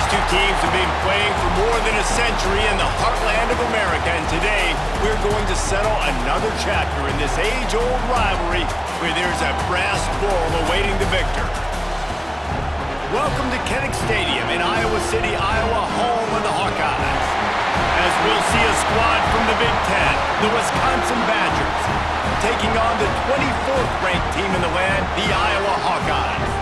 two teams have been playing for more than a century in the heartland of America, and today we're going to settle another chapter in this age-old rivalry where there's a brass bull awaiting the victor. Welcome to Kinnick Stadium in Iowa City, Iowa, home of the Hawkeyes. As we'll see a squad from the Big Ten, the Wisconsin Badgers, taking on the 24th ranked team in the land, the Iowa Hawkeyes.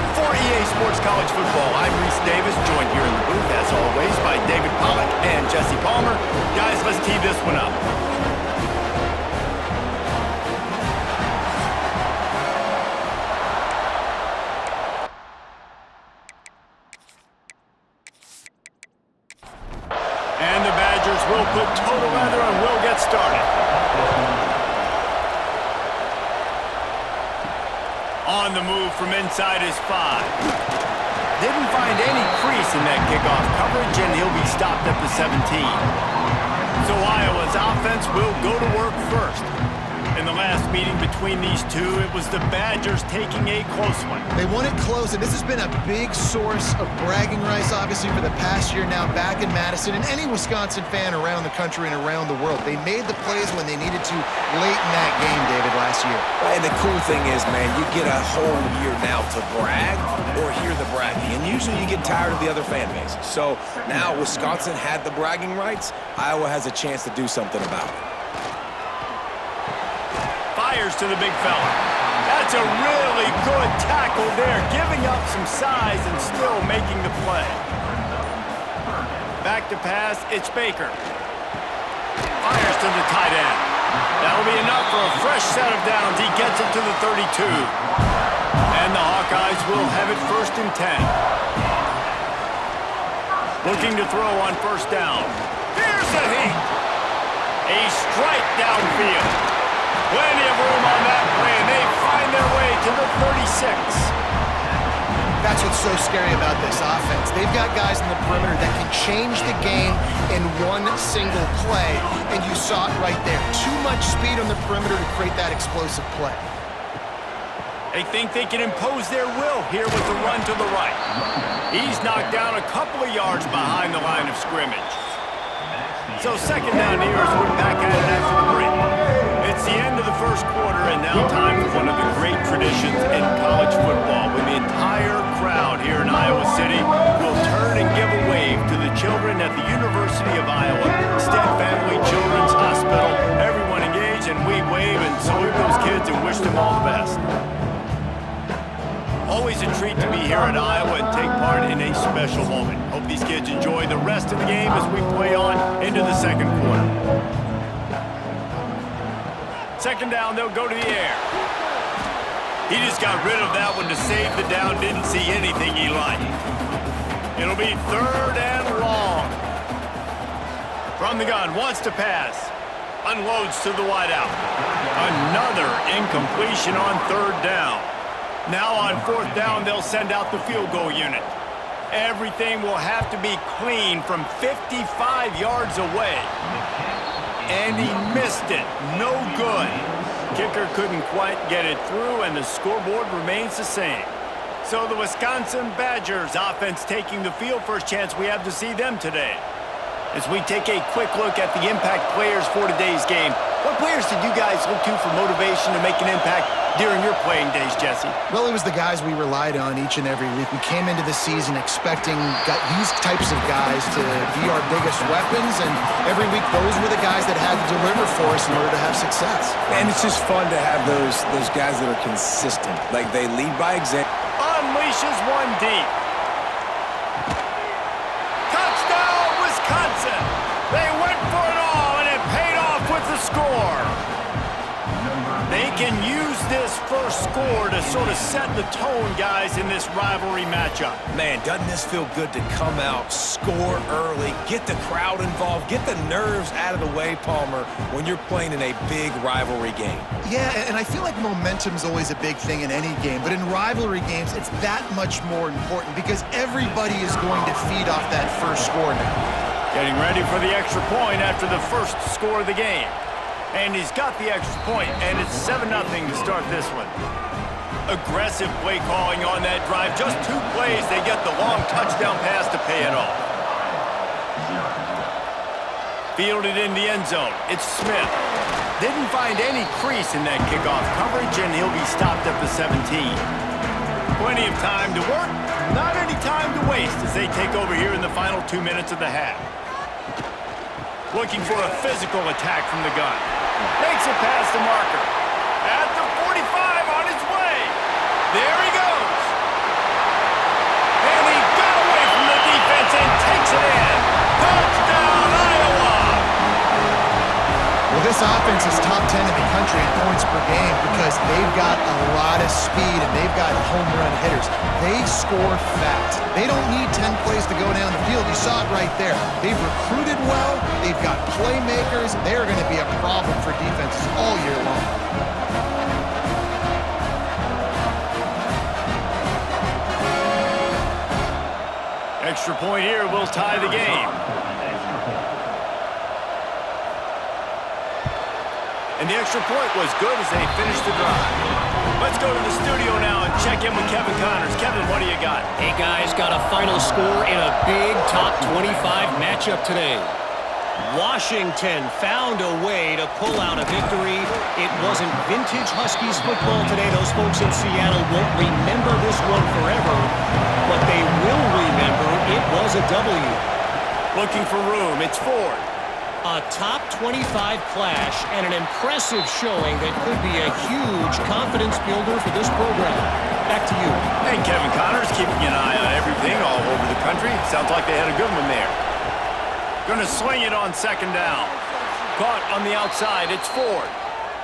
For EA Sports College Football, I'm Reese Davis, joined here in the booth, as always, by David Pollack and Jesse Palmer. Guys, let's tee this one up. And the Badgers will put total leather and will get started. On the move from inside his 5. Didn't find any crease in that kickoff coverage, and he'll be stopped at the 17. So Iowa's offense will go to work first. In the last meeting between these two, it was the Badgers taking a close one. They won it close, and this has been a big source of bragging rights, obviously, for the past year now back in Madison, and any Wisconsin fan around the country and around the world. They made the plays when they needed to late in that game, David, last year. And the cool thing is, man, you get a whole year now to brag or hear the bragging, and usually you get tired of the other fan bases. So now Wisconsin had the bragging rights. Iowa has a chance to do something about it. Fires to the big fella. That's a really good tackle there, giving up some size and still making the play. Back to pass, it's Baker. Fires to the tight end. That'll be enough for a fresh set of downs. He gets it to the 32. And the Hawkeyes will have it 1st and 10. Looking to throw on 1st down. Here's the heat. A strike downfield. Plenty of room on that play, and they find their way to the 36. That's what's so scary about this offense. They've got guys in the perimeter that can change the game in one single play, and you saw it right there. Too much speed on the perimeter to create that explosive play. They think they can impose their will here with the run to the right. He's knocked down a couple of yards behind the line of scrimmage. So 2nd down here as we're back at it after the break. It's the end of the 1st quarter, and now time for one of the great traditions in college football, when the entire crowd here in Iowa City will turn and give a wave to the children at the University of Iowa Stead Family Children's Hospital. Everyone engaged, and we wave and salute those kids and wish them all the best. Always a treat to be here at Iowa and take part in a special moment. Hope these kids enjoy the rest of the game as we play on into the 2nd quarter. 2nd down, they'll go to the air. He just got rid of that one to save the down, didn't see anything he liked. It'll be 3rd and long. From the gun, wants to pass. Unloads to the wideout. Another incompletion on 3rd down. Now on 4th down, they'll send out the field goal unit. Everything will have to be clean from 55 yards away. And he missed it. No good. Kicker couldn't quite get it through, and the scoreboard remains the same. So the Wisconsin Badgers offense taking the field. First chance we have to see them today. As we take a quick look at the impact players for today's game, what players did you guys look to for motivation to make an impact during your playing days, Jesse? Well, it was the guys we relied on each and every week. We came into the season expecting these types of guys to be our biggest weapons, and every week those were the guys that had to deliver for us in order to have success. And it's just fun to have those guys that are consistent. Like, they lead by example. Unleashes one deep. Touchdown, Wisconsin! They went for it all, and it paid off with the score. They can use this first score to sort of set the tone, guys, in this rivalry matchup. Man, doesn't this feel good to come out, score early, get the crowd involved, get the nerves out of the way, Palmer, when you're playing in a big rivalry game? Yeah, and I feel like momentum's always a big thing in any game, but in rivalry games, it's that much more important because everybody is going to feed off that first score now. Getting ready for the extra point after the first score of the game. And he's got the extra point, and it's 7-0 to start this one. Aggressive play calling on that drive. Just 2 plays, they get the long touchdown pass to pay it off. Fielded in the end zone. It's Smith. Didn't find any crease in that kickoff coverage, and he'll be stopped at the 17. Plenty of time to work, not any time to waste as they take over here in the final 2 minutes of the half. Looking for a physical attack from the gun. Makes it past the marker. At the 45 on his way. There he goes. And he got away from the defense and takes it in. Touchdown, Iowa! Well, this offense is top 10 in the country in points per game because they've got a lot of speed and they've got home run hitters. They score fast. They don't need 10 plays to go down the field. You saw it right there. They've recruited well. They've got playmakers. They're going to be a problem for defenses all year long. Extra point here will tie the game. And the extra point was good as they finished the drive. Let's go to the studio now and check in with Kevin Connors. Kevin, what do you got? Hey, guys, got a final score in a big top 25 matchup today. Washington found a way to pull out a victory. It wasn't vintage Huskies football today. Those folks in Seattle won't remember this one forever, but they will remember it was a W. Looking for room. It's Ford. A top 25 clash and an impressive showing that could be a huge confidence builder for this program. Back to you. Hey, Kevin Connors, keeping an eye on everything all over the country. Sounds like they had a good one there. Going to swing it on second down. Caught on the outside. It's Ford.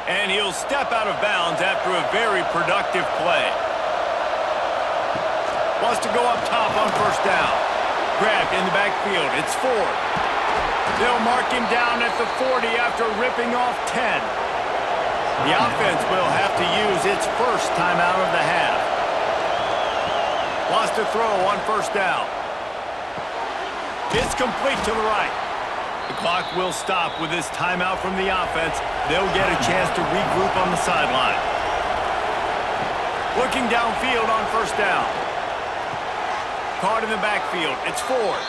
And he'll step out of bounds after a very productive play. Wants to go up top on first down. Grabbed in the backfield. It's Ford. They'll mark him down at the 40 after ripping off 10. The offense will have to use its first timeout of the half. Lost a throw on first down. It's complete to the right. The clock will stop with this timeout from the offense. They'll get a chance to regroup on the sideline. Looking downfield on first down. Caught in the backfield. It's Ford.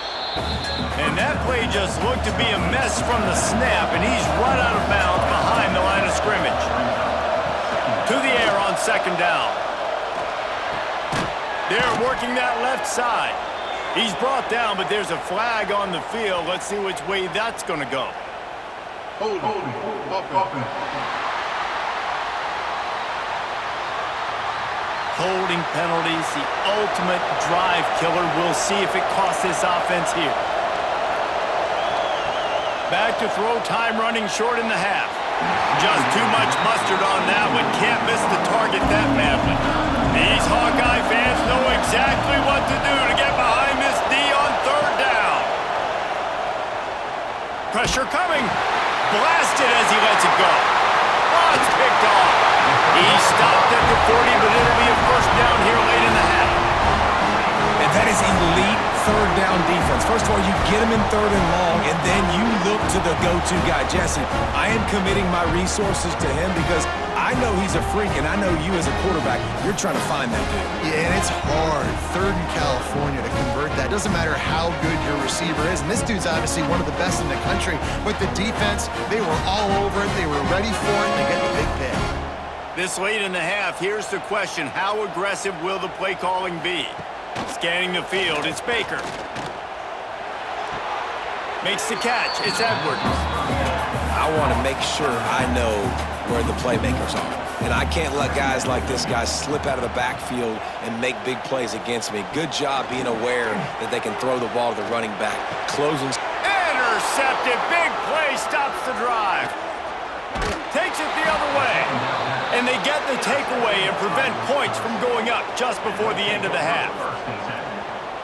And that play just looked to be a mess from the snap, and he's run out of bounds behind the line of scrimmage. To the air on second down. They're working that left side. He's brought down, but there's a flag on the field. Let's see which way that's going to go. Holding. Holding penalties, the ultimate drive killer. We'll see if it costs this offense here. Back to throw, time running short in the half. Just too much mustard on that one. Can't miss the target that badly. These Hawkeye fans know exactly what to do to get behind this D on third down. Pressure coming. Blasted as he lets it go. Oh, it's picked off. He stopped at the 40, but it'll be a first down here late in the half. And that is elite third down defense. First of all, you get him in third and long, and then you look to the go-to guy. Jesse, I am committing my resources to him because I know he's a freak, and I know you as a quarterback, you're trying to find that dude. Yeah, and it's hard. Third in California to convert that. Doesn't matter how good your receiver is. And this dude's obviously one of the best in the country. But the defense, they were all over it. They were ready for it to get the big pick. This late in the half, here's the question. How aggressive will the play calling be? Scanning the field, it's Baker. Makes the catch, it's Edwards. I want to make sure I know where the playmakers are. And I can't let guys like this guy slip out of the backfield and make big plays against me. Good job being aware that they can throw the ball to the running back. Closing. Intercepted, big play, stops the drive. Takes it the other way. And they get the takeaway and prevent points from going up just before the end of the half.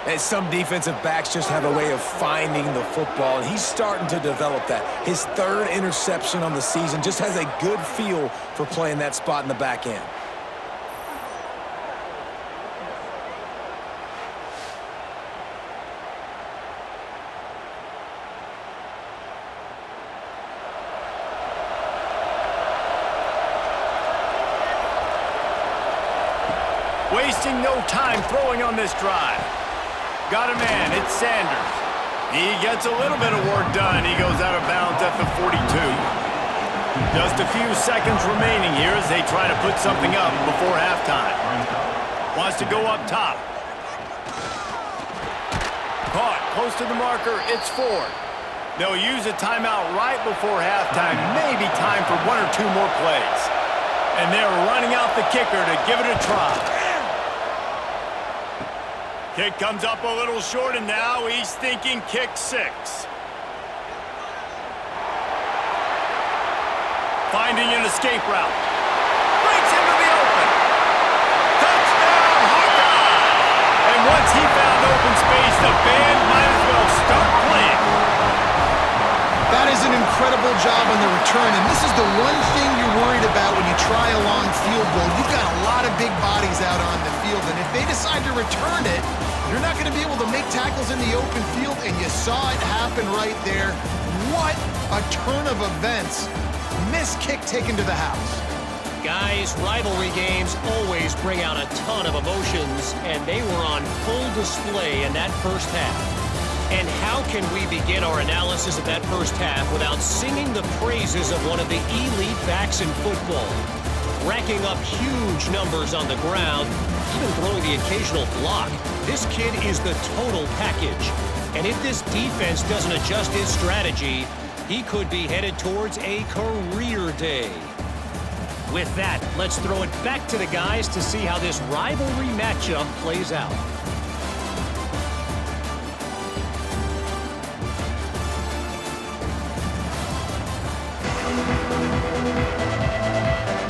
And some defensive backs just have a way of finding the football, and he's starting to develop that. His third interception on the season just has a good feel for playing that spot in the back end. Wasting no time throwing on this drive. Got a man. It's Sanders. He gets a little bit of work done. He goes out of bounds at the 42. Just a few seconds remaining here as they try to put something up before halftime. Wants to go up top. Caught close to the marker. It's Ford. They'll use a timeout right before halftime. Maybe time for one or two more plays. And they're running out the kicker to give it a try. Kick comes up a little short, and now he's thinking kick 6. Finding an escape route. Breaks into the open. Touchdown, Hawkeye! And once he found open space, the band might as well start playing. That is an incredible job on the return, and this is the one thing you're worried about when you try a long field goal. You've got a lot of big bodies out on the field, and if they decide to return it, you're not going to be able to make tackles in the open field, and you saw it happen right there. What a turn of events. Missed kick taken to the house. Guys, rivalry games always bring out a ton of emotions, and they were on full display in that first half. And how can we begin our analysis of that first half without singing the praises of one of the elite backs in football? Racking up huge numbers on the ground, even throwing the occasional block. This kid is the total package. And if this defense doesn't adjust his strategy, he could be headed towards a career day. With that, let's throw it back to the guys to see how this rivalry matchup plays out.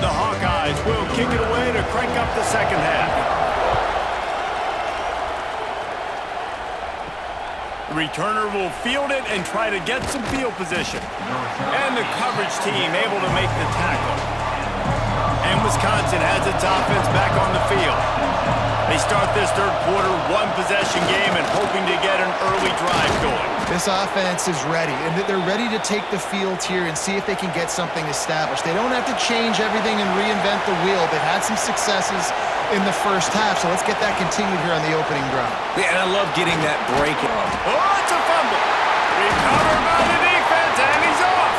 The Hawkeyes will kick it away to crank up the second half. The returner will field it and try to get some field position. And the coverage team able to make the tackle. And Wisconsin has its offense back on the field. They start this third quarter one-possession game and hoping to get an early drive going. This offense is ready, and they're ready to take the field here and see if they can get something established. They don't have to change everything and reinvent the wheel. They've had some successes in the first half, so let's get that continued here on the opening drive. Yeah, and I love getting that break. Oh, it's a fumble. Recovered by the defense, and he's off.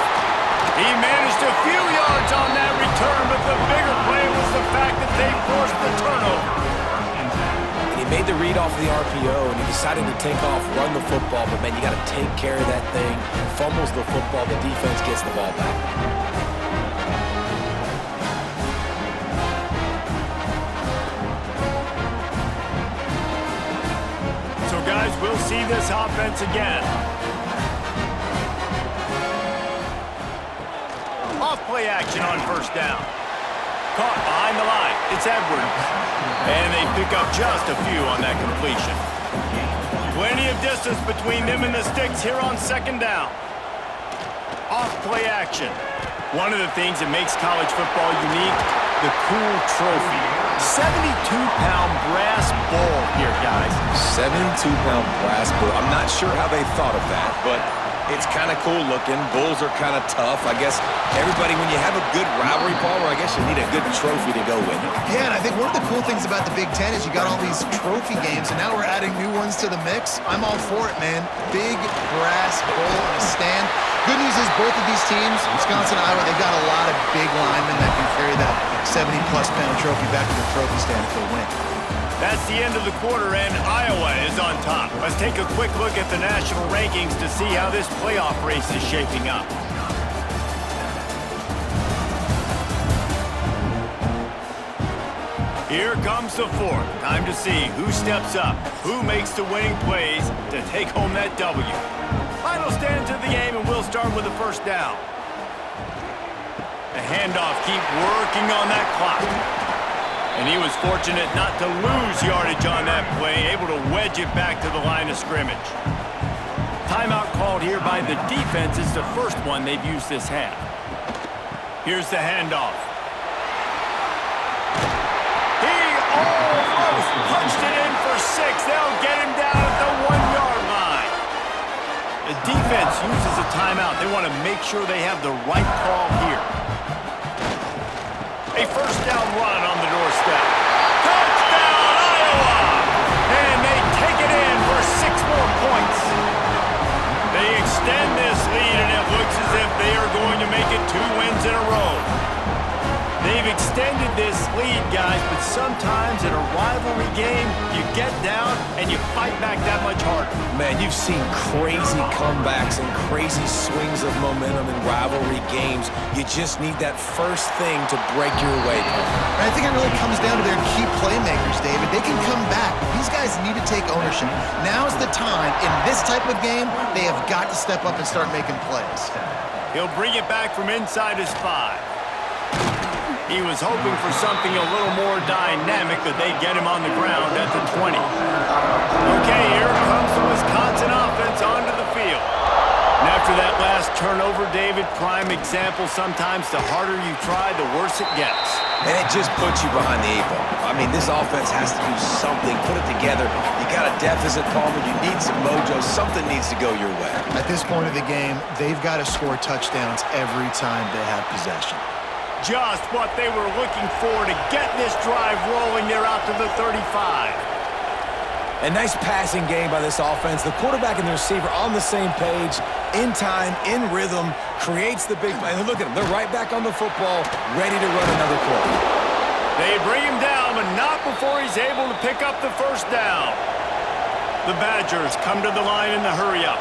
He managed a few yards on that return, but the bigger play was the fact that they forced the turnover. He made the read off the RPO, and he decided to take off, run the football, but, man, you got to take care of that thing. Fumbles the football, the defense gets the ball back. So, guys, we'll see this offense again. Off-play action on first down. Caught behind the line. It's Edwards. And they pick up just a few on that completion. Plenty of distance between them and the sticks here on second down. Off-play action. One of the things that makes college football unique, the cool trophy. 72-pound brass ball here, guys. 72-pound brass bull. I'm not sure how they thought of that, but it's kind of cool looking. Bulls are kind of tough. I guess everybody, when you have a good rivalry, Paul, I guess you need a good trophy to go with it. Yeah, and I think one of the cool things about the Big Ten is you got all these trophy games, and now we're adding new ones to the mix. I'm all for it, man. Big brass bowl and a stand. Good news is both of these teams, Wisconsin and Iowa, they've got a lot of big linemen that can carry that 70-plus pound trophy back to the trophy stand if they win. That's the end of the quarter, and Iowa is on top. Let's take a quick look at the national rankings to see how this playoff race is shaping up. Here comes the fourth. Time to see who steps up, who makes the winning plays to take home that W. Final stand to the game, and we'll start with the first down. The handoff, keep working on that clock. And he was fortunate not to lose yardage on that play, able to wedge it back to the line of scrimmage. Timeout called here by the defense. It's the first one they've used this half. Here's the handoff. He almost punched it in for 6. They'll get him down at the 1-yard line. The defense uses a timeout. They want to make sure they have the right call here. A first down run on the doorstep. Touchdown, Iowa! And they take it in for extended this lead, guys, but sometimes in a rivalry game, you get down and you fight back that much harder. Man, you've seen crazy comebacks and crazy swings of momentum in rivalry games. You just need that first thing to break your way. And I think it really comes down to their key playmakers, David. They can come back. These guys need to take ownership. Now's the time. In this type of game, they have got to step up and start making plays. He'll bring it back from inside his 5. He was hoping for something a little more dynamic, but they get him on the ground at the 20. Okay, here comes the Wisconsin offense onto the field. And after that last turnover, David, prime example, sometimes the harder you try, the worse it gets. And it just puts you behind the 8 ball. I mean, this offense has to do something, put it together. You got a deficit, Palmer. You need some mojo. Something needs to go your way. At this point of the game, they've got to score touchdowns every time they have possession. Just what they were looking for to get this drive rolling. They're out to the 35. A nice passing game by this offense. The quarterback and the receiver on the same page, in time, in rhythm, creates the big play. And look at them. They're right back on the football, ready to run another play. They bring him down, but not before he's able to pick up the first down. The Badgers come to the line in the hurry-up.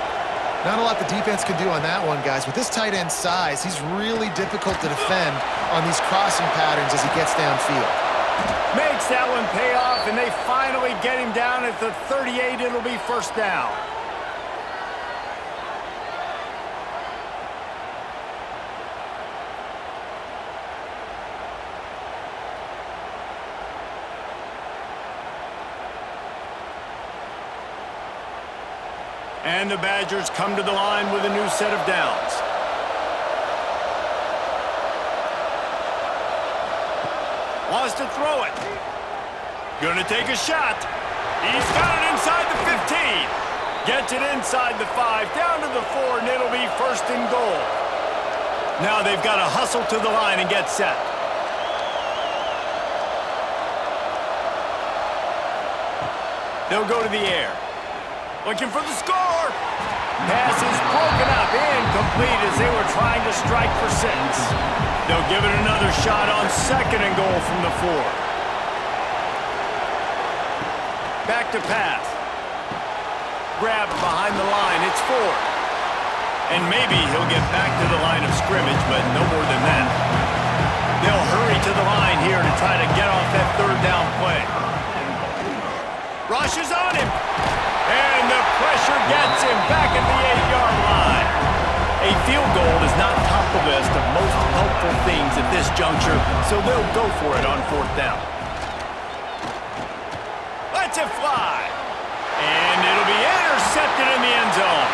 Not a lot the defense can do on that one, guys. With this tight end size, he's really difficult to defend on these crossing patterns as he gets downfield. Makes that one pay off, and they finally get him down at the 38. It'll be first down. And the Badgers come to the line with a new set of downs. Wants to throw it. Gonna take a shot. He's got it inside the 15. Gets it inside the 5, down to the 4, and it'll be first and goal. Now they've got to hustle to the line and get set. They'll go to the air. Looking for the score. Pass is broken up, incomplete as they were trying to strike for 6. They'll give it another shot on second and goal from the 4. Back to pass. Grabbed behind the line, it's 4. And maybe he'll get back to the line of scrimmage, but no more than that. They'll hurry to the line here to try to get off that third down play. Rush is on him. And the pressure gets him back at the 8-yard line. A field goal is not top the list of most helpful things at this juncture, so they'll go for it on 4th down. Lets it fly. And it'll be intercepted in the end zone.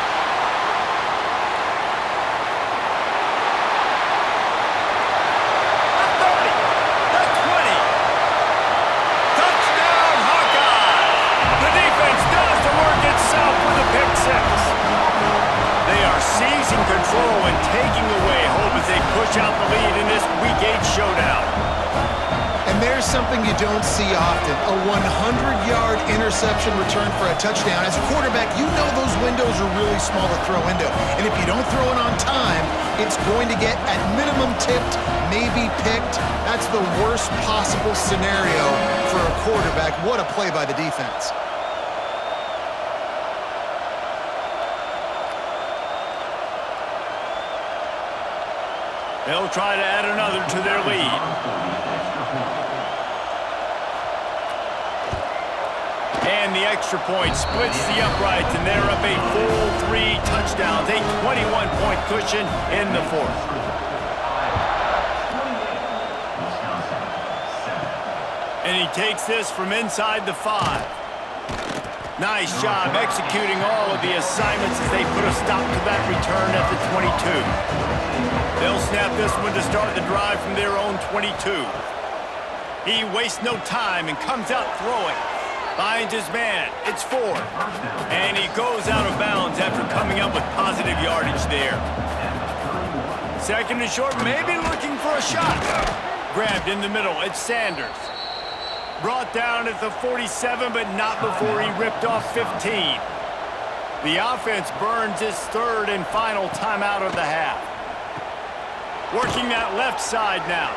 Control and taking away hope as they push out the lead in this Week 8 showdown. And there's something you don't see often, a 100-yard interception return for a touchdown. As a quarterback, you know those windows are really small to throw into. And if you don't throw it on time, it's going to get, at minimum, tipped, maybe picked. That's the worst possible scenario for a quarterback. What a play by the defense. They'll try to add another to their lead. And the extra point splits the uprights, and they're up a full 3 touchdowns, a 21-point cushion in the 4th. And he takes this from inside the 5. Nice job executing all of the assignments as they put a stop to that return at the 22. They'll snap this one to start the drive from their own 22. He wastes no time and comes out throwing. Finds his man. It's 4. And he goes out of bounds after coming up with positive yardage there. Second and short, maybe looking for a shot. Grabbed in the middle. It's Sanders. Brought down at the 47, but not before he ripped off 15. The offense burns its 3rd and final timeout of the half. Working that left side now.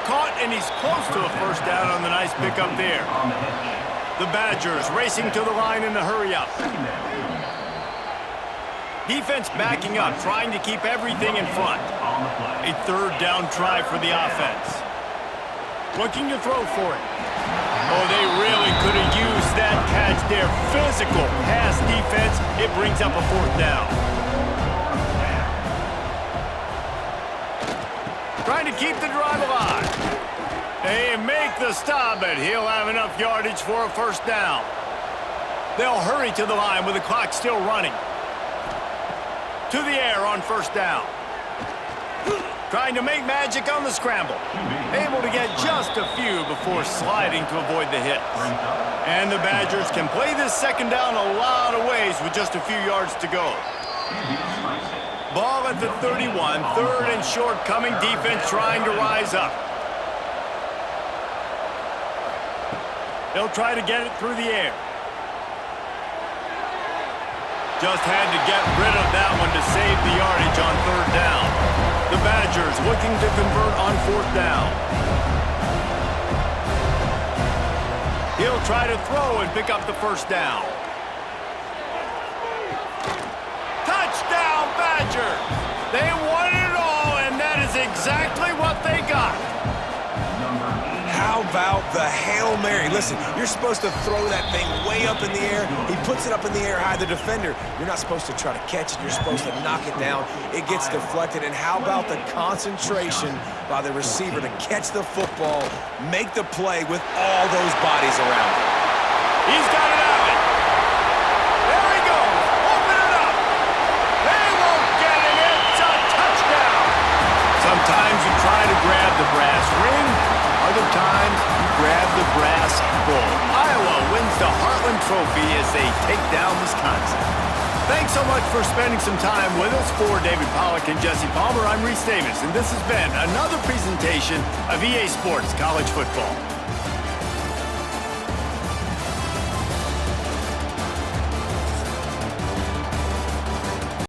caught, and he's close to a first down on the nice pickup there. The Badgers racing to the line in the hurry-up. Defense backing up, trying to keep everything in front. A third down try for the offense. Looking to throw for it. Oh, they really could have used that catch there. Physical pass defense. It brings up a fourth down. Trying to keep the drive alive. They make the stop, but he'll have enough yardage for a first down. They'll hurry to the line with the clock still running. To the air on first down. Trying to make magic on the scramble. Able to get just a few before sliding to avoid the hit. And the Badgers can play this second down a lot of ways with just a few yards to go. Ball at the 31, third and short coming. Defense trying to rise up. They'll try to get it through the air. Just had to get rid of that one to save the yardage on third down. The Badgers looking to convert on fourth down. He'll try to throw and pick up the first down. Touchdown, Badgers! They won it all, and that is exactly what they got. How about the Hail Mary? Listen, you're supposed to throw that thing way up in the air. He puts it up in the air high, the defender. You're not supposed to try to catch it. You're supposed to knock it down. It gets deflected. And how about the concentration by the receiver to catch the football, make the play with all those bodies around him? He's got it out. There he goes. Open it up. They won't get it. It's a touchdown. Sometimes you try to grab the brass ring. Other times, you grab the brass bull. Iowa wins the Heartland Trophy as they take down Wisconsin. Thanks so much for spending some time with us. For David Pollack and Jesse Palmer, I'm Reese Davis, and this has been another presentation of EA Sports College Football.